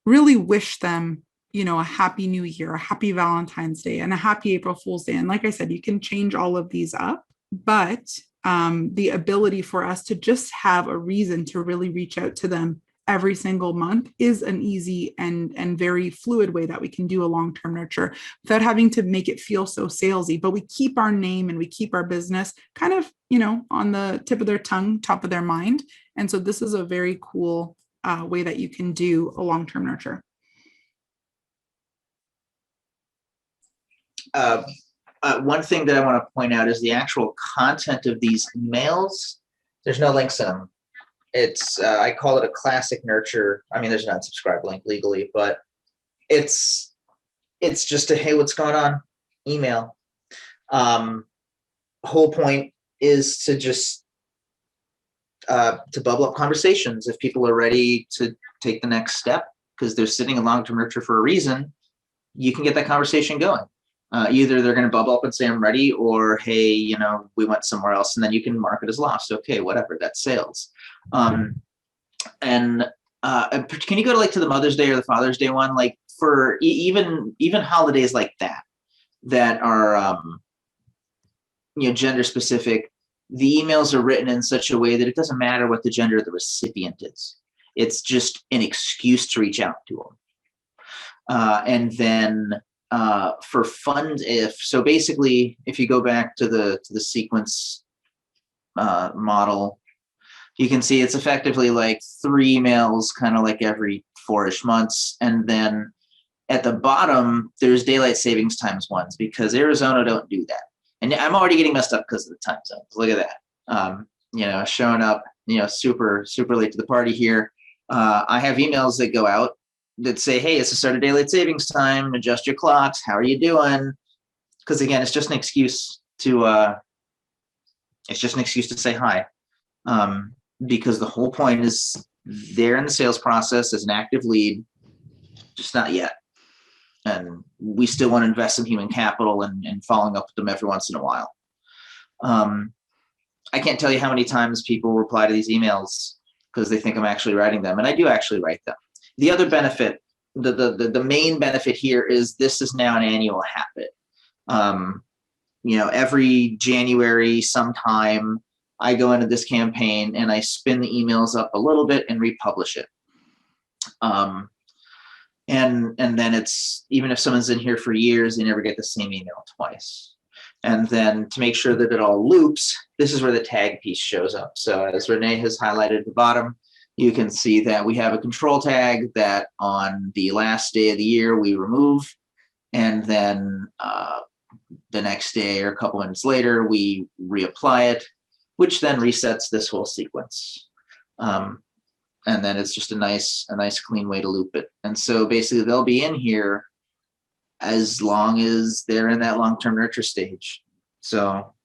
really wish them, you know, a happy new year, a happy Valentine's Day, and a happy April Fool's Day. And like I said, you can change all of these up, but the ability for us to just have a reason to really reach out to them every single month is an easy and very fluid way that we can do a long-term nurture without having to make it feel so salesy. But we keep our name and we keep our business kind of, you know, on the tip of their tongue, top of their mind. And so this is a very cool way that you can do a long-term nurture. One thing that I want to point out is the actual content of these emails. There's no links in them. It's I call it a classic nurture. I mean, there's an unsubscribe link legally, but it's just a hey, what's going on? Email. Whole point is to just to bubble up conversations if people are ready to take the next step because they're sitting in long-term nurture for a reason. You can get that conversation going. Either they're going to bubble up and say, I'm ready, or, hey, you know, we went somewhere else, and then you can mark it as lost. Okay, whatever, that's sales. And can you go to like to the Mother's Day or the Father's Day one? Like for even holidays like that are, you know, gender specific, the emails are written in such a way that it doesn't matter what the gender of the recipient is. It's just an excuse to reach out to them. And then for fund, so basically, if you go back to the sequence model, you can see it's effectively like 3 emails, kind of like every 4-ish months, and then at the bottom there's daylight savings times ones because Arizona don't do that, and I'm already getting messed up because of the time zones. Look at that, you know, showing up, you know, super late to the party here. I have emails that go out that say, hey, it's the start of daylight savings time, adjust your clocks, how are you doing? Because again, it's just an excuse to say hi. Because the whole point is they're in the sales process as an active lead, just not yet. And we still want to invest in human capital and following up with them every once in a while. I can't tell you how many times people reply to these emails because they think I'm actually writing them, and I do actually write them. The other benefit, the main benefit here is this is now an annual habit. You know, every January sometime I go into this campaign and I spin the emails up a little bit and republish it. And then it's, even if someone's in here for years, they never get the same email twice. And then to make sure that it all loops, this is where the tag piece shows up. So as Renee has highlighted at the bottom, you can see that we have a control tag that on the last day of the year we remove, and then the next day or a couple minutes later we reapply it, which then resets this whole sequence. And then it's just a nice clean way to loop it. And so basically they'll be in here as long as they're in that long-term nurture stage. So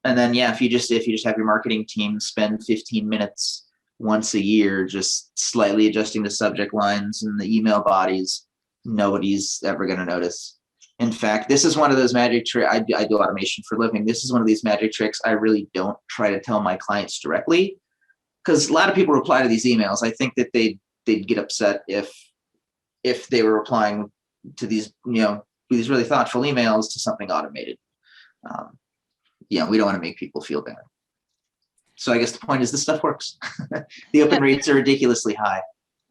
and then, yeah, if you just have your marketing team spend 15 minutes once a year, just slightly adjusting the subject lines and the email bodies, nobody's ever going to notice. In fact, this is one of those magic tricks. I do automation for a living. This is one of these magic tricks I really don't try to tell my clients directly, because a lot of people reply to these emails. I think that they'd get upset if they were replying to these, you know, these really thoughtful emails to something automated. Yeah, we don't want to make people feel bad. So I guess the point is this stuff works. The open rates are ridiculously high.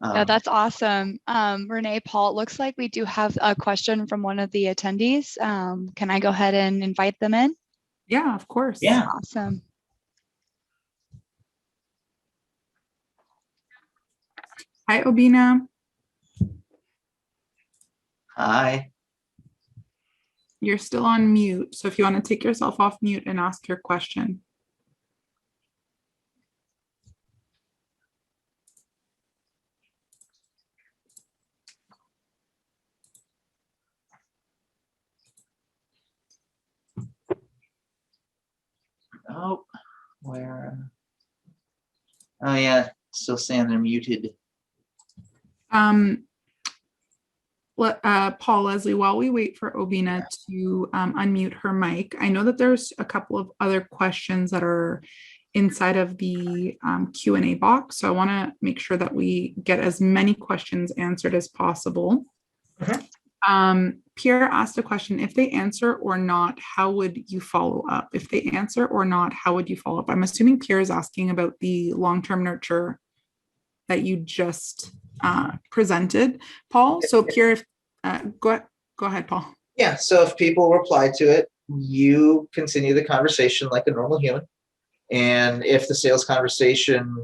Yeah, that's awesome. Renee, Paul, it looks like we do have a question from one of the attendees. Can I go ahead and invite them in? Yeah, of course. Yeah. Awesome. Hi, Obina. Hi. You're still on mute. So if you want to take yourself off mute and ask your question. Oh, where? Oh yeah, still saying they're muted. Paul, Leslie, while we wait for Obina to unmute her mic, I know that there's a couple of other questions that are inside of the Q&A box. So I want to make sure that we get as many questions answered as possible. Pierre asked a question, if they answer or not, how would you follow up? If they answer or not, how would you follow up? I'm assuming Pierre is asking about the long-term nurture that you just presented, Paul. So Pierre, go ahead, Paul. Yeah, so if people reply to it, you continue the conversation like a normal human. And if the sales conversation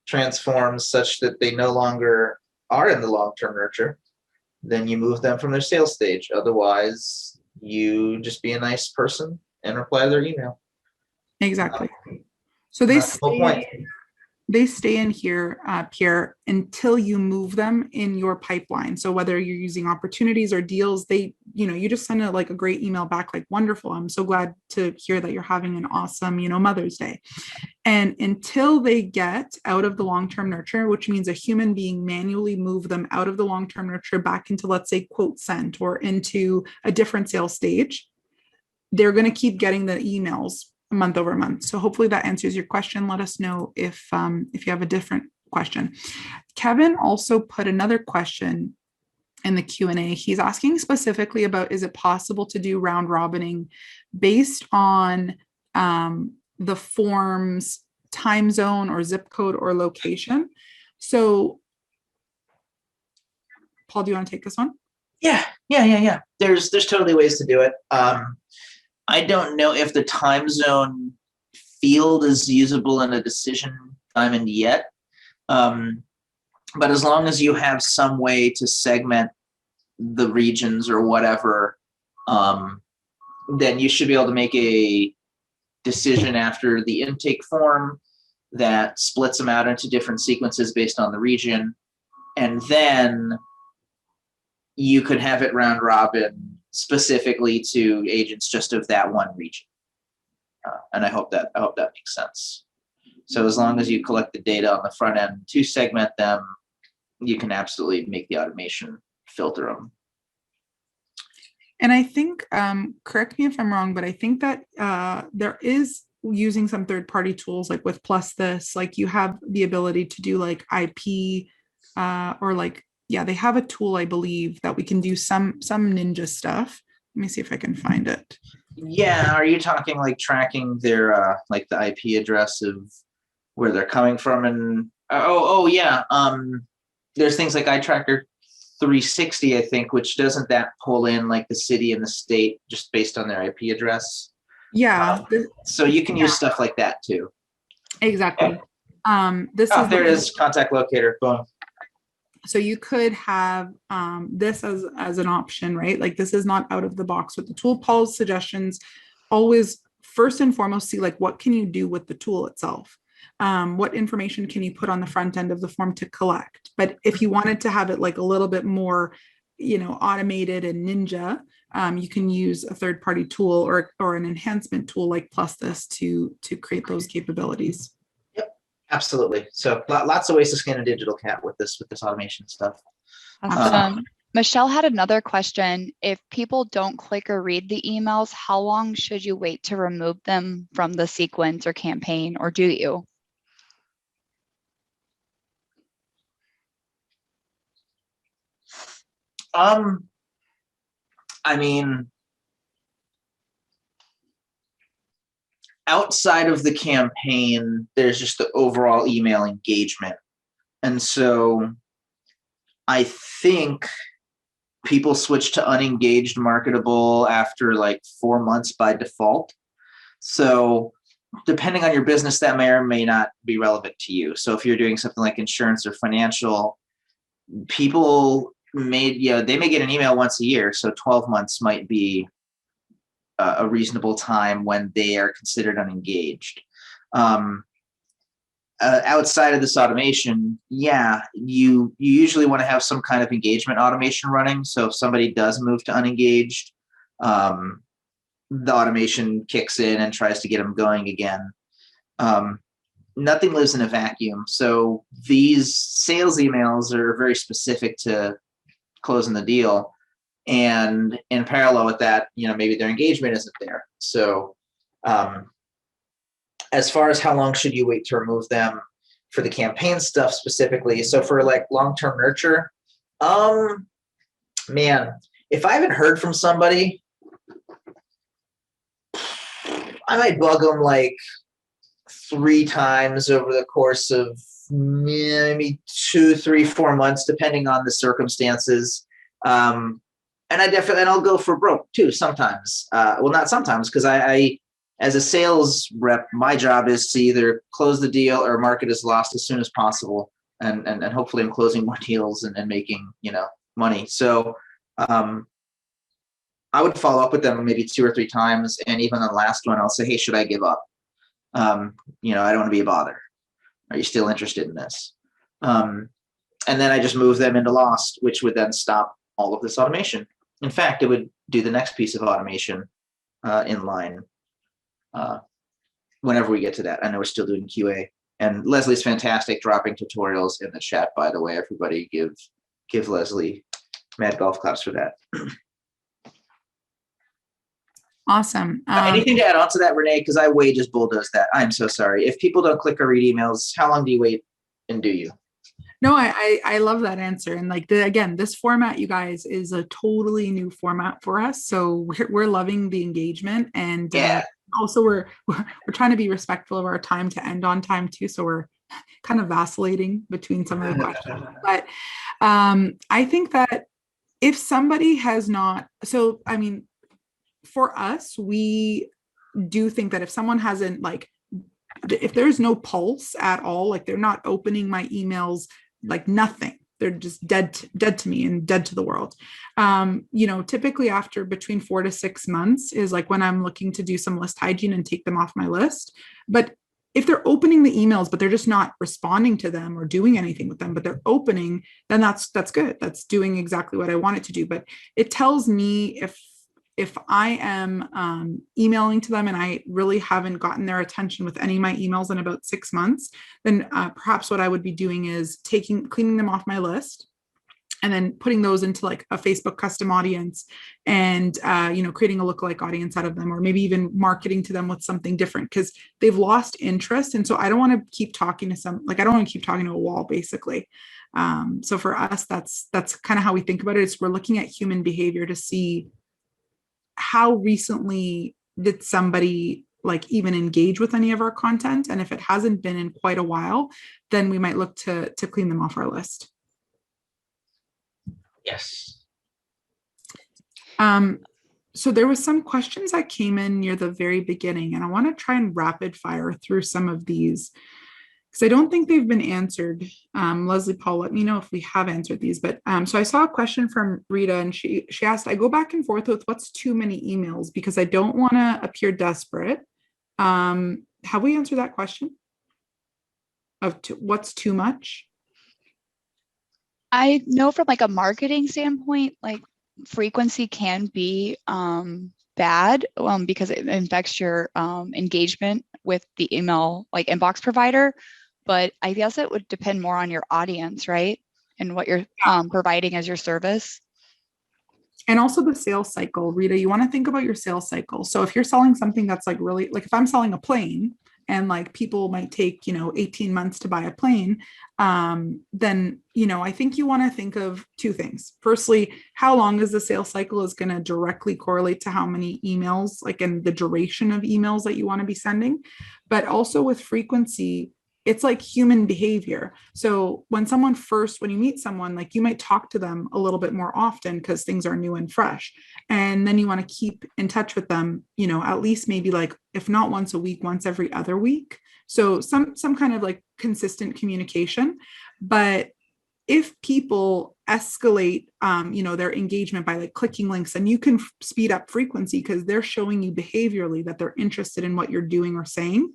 transforms such that they no longer are in the long-term nurture, then you move them from their sales stage. Otherwise, you just be a nice person and reply to their email. Exactly. So they stay in here, Pierre, until you move them in your pipeline. So whether you're using opportunities or deals, you just send a great email back, like, wonderful. I'm so glad to hear that you're having an awesome, Mother's Day. And until they get out of the long-term nurture, which means a human being manually move them out of the long-term nurture back into, let's say, quote sent or into a different sales stage, they're going to keep getting the emails month over month. So hopefully that answers your question. Let us know if you have a different question. Kevin also put another question in the Q&A. He's asking specifically about, is it possible to do round robining based on the form's time zone or zip code or location? So Paul, do you want to take this one? Yeah. There's totally ways to do it. I don't know if the time zone field is usable in a decision diamond yet. But as long as you have some way to segment the regions or whatever, then you should be able to make a decision after the intake form that splits them out into different sequences based on the region. And then you could have it round robin specifically to agents just of that one region. And I hope that makes sense. So as long as you collect the data on the front end to segment them, you can absolutely make the automation filter them. And I think, correct me if I'm wrong, but I think that there is using some third-party tools, like with Plus This, like you have the ability to do like IP or they have a tool, I believe, that we can do some ninja stuff. Let me see if I can find it. Yeah, are you talking like tracking their like the IP address of where they're coming from? And yeah, there's things like iTracker 360, I think, which doesn't that pull in like the city and the state just based on their IP address? Yeah. So you can use stuff like that too. Exactly. There it is, contact locator. Boom. So you could have this as an option, right? Like this is not out of the box with the tool. Paul's suggestions always first and foremost see like what can you do with the tool itself? What information can you put on the front end of the form to collect? But if you wanted to have it like a little bit more, automated and ninja, you can use a third-party tool or an enhancement tool like Plus This to create those capabilities. Absolutely. So lots of ways to skin a digital cat with this automation stuff. Awesome. Michelle had another question. If people don't click or read the emails, how long should you wait to remove them from the sequence or campaign, or do you? I mean, outside of the campaign, there's just the overall email engagement. And so I think people switch to unengaged marketable after like 4 months by default. So depending on your business, that may or may not be relevant to you. So if you're doing something like insurance or financial, people they may get an email once a year. So 12 months might be a reasonable time when they are considered unengaged. Outside of this automation, you usually want to have some kind of engagement automation running. So if somebody does move to unengaged, the automation kicks in and tries to get them going again. Nothing lives in a vacuum. So these sales emails are very specific to closing the deal. And in parallel with that, maybe their engagement isn't there. So as far as how long should you wait to remove them for the campaign stuff specifically? So for like long-term nurture, man, if I haven't heard from somebody, I might bug them like 3 times over the course of maybe 2, 3, 4 months, depending on the circumstances. And I'll go for broke too sometimes. Well, not sometimes, because I as a sales rep, my job is to either close the deal or market as lost as soon as possible, and hopefully I'm closing more deals and making money. So I would follow up with them maybe 2 or 3 times, and even on the last one, I'll say, hey, should I give up? I don't want to be a bother. Are you still interested in this? And then I just move them into lost, which would then stop all of this automation. In fact, it would do the next piece of automation in line whenever we get to that. I know we're still doing QA. And Leslie's fantastic dropping tutorials in the chat, by the way. Everybody give Leslie mad golf claps for that. Awesome. Anything to add on to that, Renee? Because I way just bulldozed that. I'm so sorry. If people don't click or read emails, how long do you wait, and do you? No, I love that answer. And like again, this format, you guys, is a totally new format for us. So we're loving the engagement, and also we're trying to be respectful of our time to end on time too. So we're kind of vacillating between some of the questions. But I think that if somebody has not, for us, we do think that if someone hasn't, like, if there's no pulse at all, like they're not opening my emails, like nothing, they're just dead to me and dead to the world. Typically after between 4 to 6 months is like when I'm looking to do some list hygiene and take them off my list. But if they're opening the emails, but they're just not responding to them or doing anything with them, but they're opening, then that's good. That's doing exactly what I want it to do. But it tells me if I am emailing to them and I really haven't gotten their attention with any of my emails in about 6 months, then perhaps what I would be doing is cleaning them off my list and then putting those into like a Facebook custom audience and, creating a lookalike audience out of them, or maybe even marketing to them with something different because they've lost interest. And so I don't want to keep talking to I don't want to keep talking to a wall, basically. So for us, that's kind of how we think about it. Is we're looking at human behavior to see how recently did somebody like even engage with any of our content. And if it hasn't been in quite a while, then we might look to clean them off our list. Yes. So there was some questions that came in near the very beginning, and I want to try and rapid fire through some of these because I don't think they've been answered. Leslie, Paul, let me know if we have answered these. But so I saw a question from Rita, and she asked, I go back and forth with what's too many emails because I don't want to appear desperate. Have we answered that question of what's too much? I know from like a marketing standpoint, like frequency can be bad because it affects your engagement with the email like inbox provider. But I guess it would depend more on your audience, right? And what you're providing as your service. And also the sales cycle, Rita, you want to think about your sales cycle. So if you're selling something that's like really, like if I'm selling a plane and like people might take, 18 months to buy a plane, then, I think you want to think of 2 things. Firstly, how long is the sales cycle is going to directly correlate to how many emails, like in the duration of emails that you want to be sending. But also with frequency, it's like human behavior. So when you meet someone, like you might talk to them a little bit more often because things are new and fresh. And then you want to keep in touch with them, at least maybe like, if not once a week, once every other week. So some kind of like consistent communication. But if people escalate, their engagement by like clicking links, and you can speed up frequency because they're showing you behaviorally that they're interested in what you're doing or saying.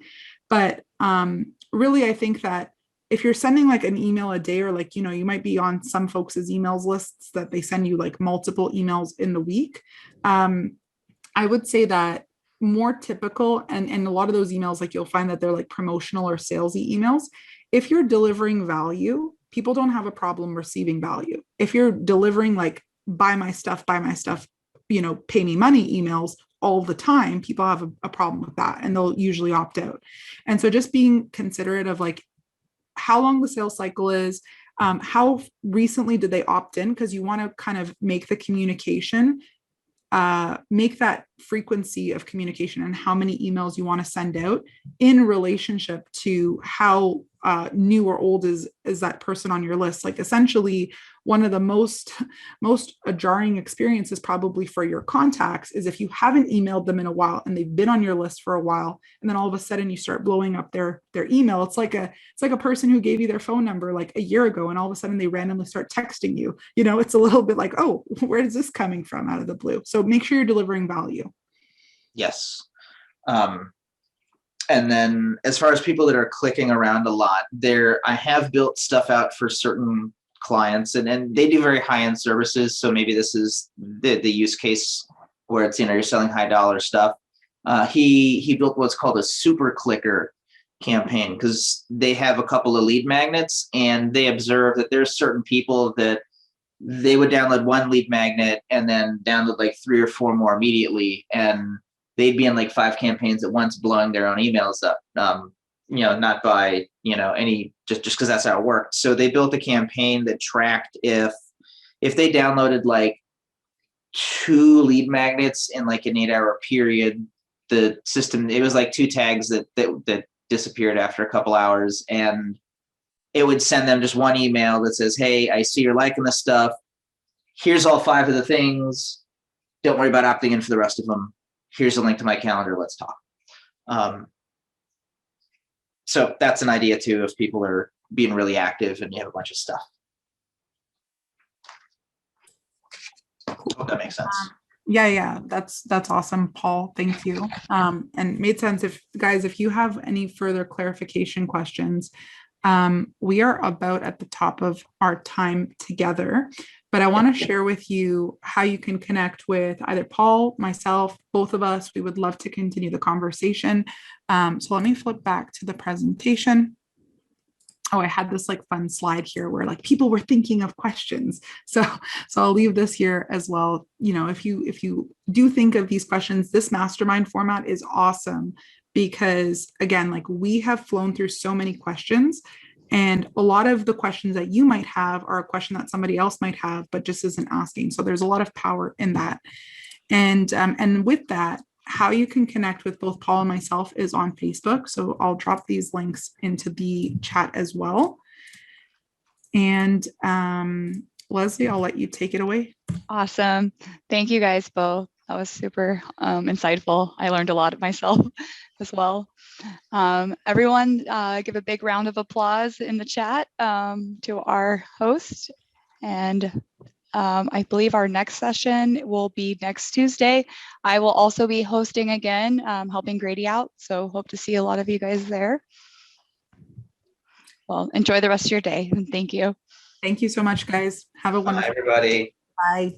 But really, I think that if you're sending like an email a day, or like, you might be on some folks' emails lists that they send you like multiple emails in the week. I would say that more typical, and a lot of those emails, like you'll find that they're like promotional or salesy emails. If you're delivering value, people don't have a problem receiving value. If you're delivering like buy my stuff, pay me money emails all the time, people have a problem with that, and they'll usually opt out. And so just being considerate of like how long the sales cycle is, how recently did they opt in, because you want to kind of make the communication, make that frequency of communication and how many emails you want to send out in relationship to how new or old is that person on your list. Like essentially, one of the most jarring experiences probably for your contacts is if you haven't emailed them in a while and they've been on your list for a while, and then all of a sudden you start blowing up their email. It's like a person who gave you their phone number like a year ago, and all of a sudden they randomly start texting you. It's a little bit like, oh, where is this coming from out of the blue? So make sure you're delivering value. Yes. And then as far as people that are clicking around a lot, I have built stuff out for certain clients, and they do very high-end services. So maybe this is the use case where it's, you're selling high dollar stuff. He built what's called a super clicker campaign, because they have a couple of lead magnets, and they observe that there's certain people that they would download one lead magnet and then download like 3 or 4 more immediately. And they'd be in like 5 campaigns at once, blowing their own emails up. Not by, any, just because that's how it worked. So they built a campaign that tracked if they downloaded like 2 lead magnets in like an 8-hour period, the system, it was like 2 tags that disappeared after a couple hours, and it would send them just one email that says, hey, I see you're liking this stuff. Here's all 5 of the things. Don't worry about opting in for the rest of them. Here's a link to my calendar. Let's talk. So that's an idea too, if people are being really active and you have a bunch of stuff. Hope that makes sense. Yeah, that's awesome, Paul. Thank you. And made sense. If you have any further clarification questions, we are about at the top of our time together, but I want to share with you how you can connect with either Paul, myself, both of us. We would love to continue the conversation. So let me flip back to the presentation. Oh, I had this like fun slide here where like people were thinking of questions. So I'll leave this here as well. If you do think of these questions, this mastermind format is awesome, because again, like we have flown through so many questions, and a lot of the questions that you might have are a question that somebody else might have, but just isn't asking. So there's a lot of power in that. And with that, how you can connect with both Paul and myself is on Facebook. So I'll drop these links into the chat as well. And Leslie, I'll let you take it away. Awesome. Thank you guys both. That was super insightful. I learned a lot myself as well. Everyone, give a big round of applause in the chat to our host. And I believe our next session will be next Tuesday. I will also be hosting again, helping Grady out. So hope to see a lot of you guys there. Well, enjoy the rest of your day, and thank you. Thank you so much, guys. Have a wonderful Bye, everybody. Bye.